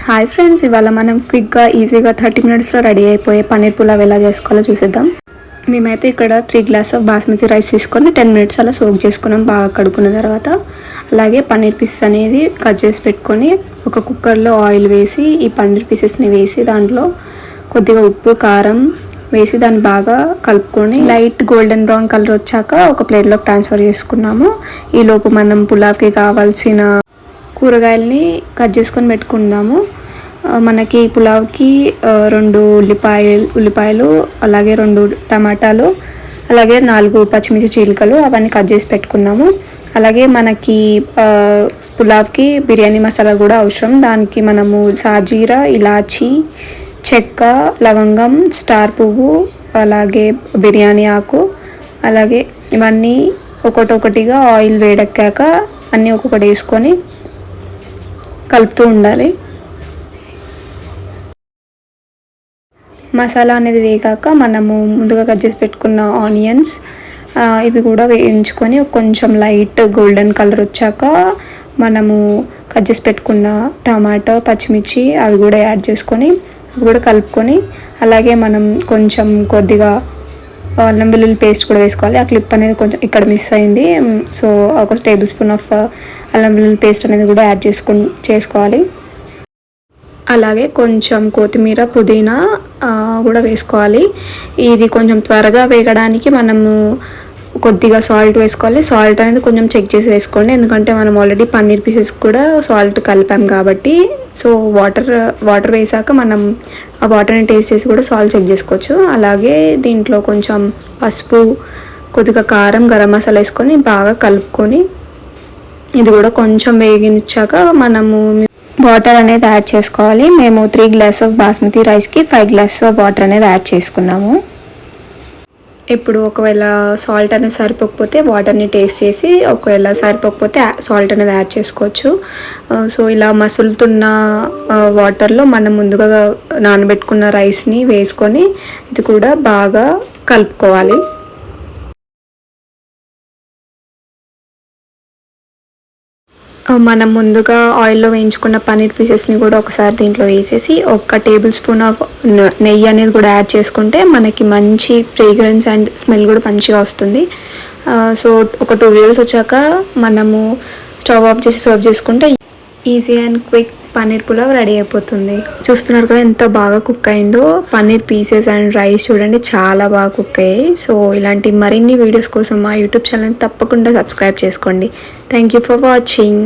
Hi friends, ఇవాళ మనం క్విక్గా ఈజీగా 30 మినిట్స్లో రెడీ అయిపోయే పన్నీర్ పులావ్ ఎలా చేసుకోవాలో చూసేద్దాం. మేమైతే ఇక్కడ 3 గ్లాస్ ఆఫ్ బాస్మతి రైస్ తీసుకొని 10 మినిట్స్ అలా సోక్ చేసుకున్నాం బాగా కడుక్కున్న తర్వాత. అలాగే పన్నీర్ పీసెస్ అనేది కట్ చేసి పెట్టుకొని ఒక కుక్కర్లో ఆయిల్ వేసి ఈ పన్నీర్ పీసెస్ని వేసి దాంట్లో కొద్దిగా ఉప్పు కారం వేసి దాన్ని బాగా కలుపుకొని లైట్ గోల్డెన్ బ్రౌన్ కలర్ వచ్చాక ఒక ప్లేట్లోకి ట్రాన్స్ఫర్ చేసుకున్నాము. ఈలోపు మనం పులావ్కి కావాల్సిన కూరగాయలని కట్ చేసుకొని పెట్టుకుందాము. మనకి పులావ్కి 2 ఉల్లిపాయలు అలాగే 2 టమాటాలు అలాగే 4 పచ్చిమిర్చి చీలికలు అవన్నీ కట్ చేసి పెట్టుకున్నాము. అలాగే మనకి పులావ్కి బిర్యానీ మసాలా కూడా అవసరం. దానికి మనము సాజీరా, ఇలాచీ, చెక్క, లవంగం, స్టార్ పువ్వు, అలాగే బిర్యానీ ఆకు, అలాగే ఇవన్నీ ఒక్కొక్కటిగా ఆయిల్ వేడెక్కాక అన్నీ ఒక్కొక్కటి వేసుకొని కలుపుతూ ఉండాలి. మసాలా అనేది వేగాక మనము ముందుగా కట్ చేసి పెట్టుకున్న ఆనియన్స్ ఇవి కూడా వేయించుకొని కొంచెం లైట్ గోల్డెన్ కలర్ వచ్చాక మనము కట్ చేసి పెట్టుకున్న టమాటో, పచ్చిమిర్చి అవి కూడా యాడ్ చేసుకొని అవి కూడా కలుపుకొని అలాగే మనం కొంచెం కొద్దిగా అల్లం వెల్లుల్లి పేస్ట్ కూడా వేసుకోవాలి. ఆ క్లిప్ అనేది కొంచెం ఇక్కడ మిస్ అయింది. సో ఒక టేబుల్ స్పూన్ ఆఫ్ అల్లం వెల్లుల్లి పేస్ట్ అనేది కూడా యాడ్ చేసుకోవాలి. అలాగే కొంచెం కొత్తిమీర, పుదీనా కూడా వేసుకోవాలి. ఇది కొంచెం త్వరగా వేగడానికి మనము కొద్దిగా సాల్ట్ వేసుకోవాలి. సాల్ట్ అనేది కొంచెం చెక్ చేసి వేసుకోండి, ఎందుకంటే మనం ఆల్రెడీ పన్నీర్ పీసెస్ కూడా సాల్ట్ కలిపాం కాబట్టి. సో వాటర్ వేసాక మనం ఆ వాటర్ని టేస్ట్ చేసి కూడా సాల్ట్ చెక్ చేసుకోవచ్చు. అలాగే దీంట్లో కొంచెం పసుపు, కొద్దిగా కారం, గరం మసాలా వేసుకొని బాగా కలుపుకొని ఇది కూడా కొంచెం వేగించాక మనము వాటర్ అనేది యాడ్ చేసుకోవాలి. మేము 3 గ్లాస్ ఆఫ్ బాస్మతి రైస్కి 5 గ్లాస్ ఆఫ్ వాటర్ అనేది యాడ్ చేసుకున్నాము. ఇప్పుడు ఒకవేళ సాల్ట్ అనేది సరిపోకపోతే వాటర్ని టేస్ట్ చేసి, ఒకవేళ సరిపోకపోతే సాల్ట్ అనేది యాడ్ చేసుకోవచ్చు. సో ఇలా మసులుతున్న వాటర్లో మనం ముందుగా నానబెట్టుకున్న రైస్ని వేసుకొని ఇది కూడా బాగా కలుపుకోవాలి. మనం ముందుగా ఆయిల్లో వేయించుకున్న పన్నీర్ పీసెస్ని కూడా ఒకసారి దీంట్లో వేసేసి 1 టేబుల్ స్పూన్ ఆఫ్ నెయ్యి అనేది కూడా యాడ్ చేసుకుంటే మనకి మంచి ఫ్రేగ్రెన్స్ అండ్ స్మెల్ కూడా మంచిగా వస్తుంది. సో ఒక 2 విజిల్స్ వచ్చాక మనము స్టవ్ ఆఫ్ చేసి సర్వ్ చేసుకుంటే easy and quick paneer pulao ready అయిపోతుంది. చూస్తున్నారు కదా ఎంత బాగా కుక్ అయిందో. పన్నీర్ పీసెస్ అండ్ రైస్ చూడండి చాలా బాగా కుక్ అయ్యాయి. సో ఇలాంటి మరిన్ని వీడియోస్ కోసం మా యూట్యూబ్ ఛానల్ తప్పకుండా సబ్స్క్రైబ్ చేసుకోండి. Thank you for watching.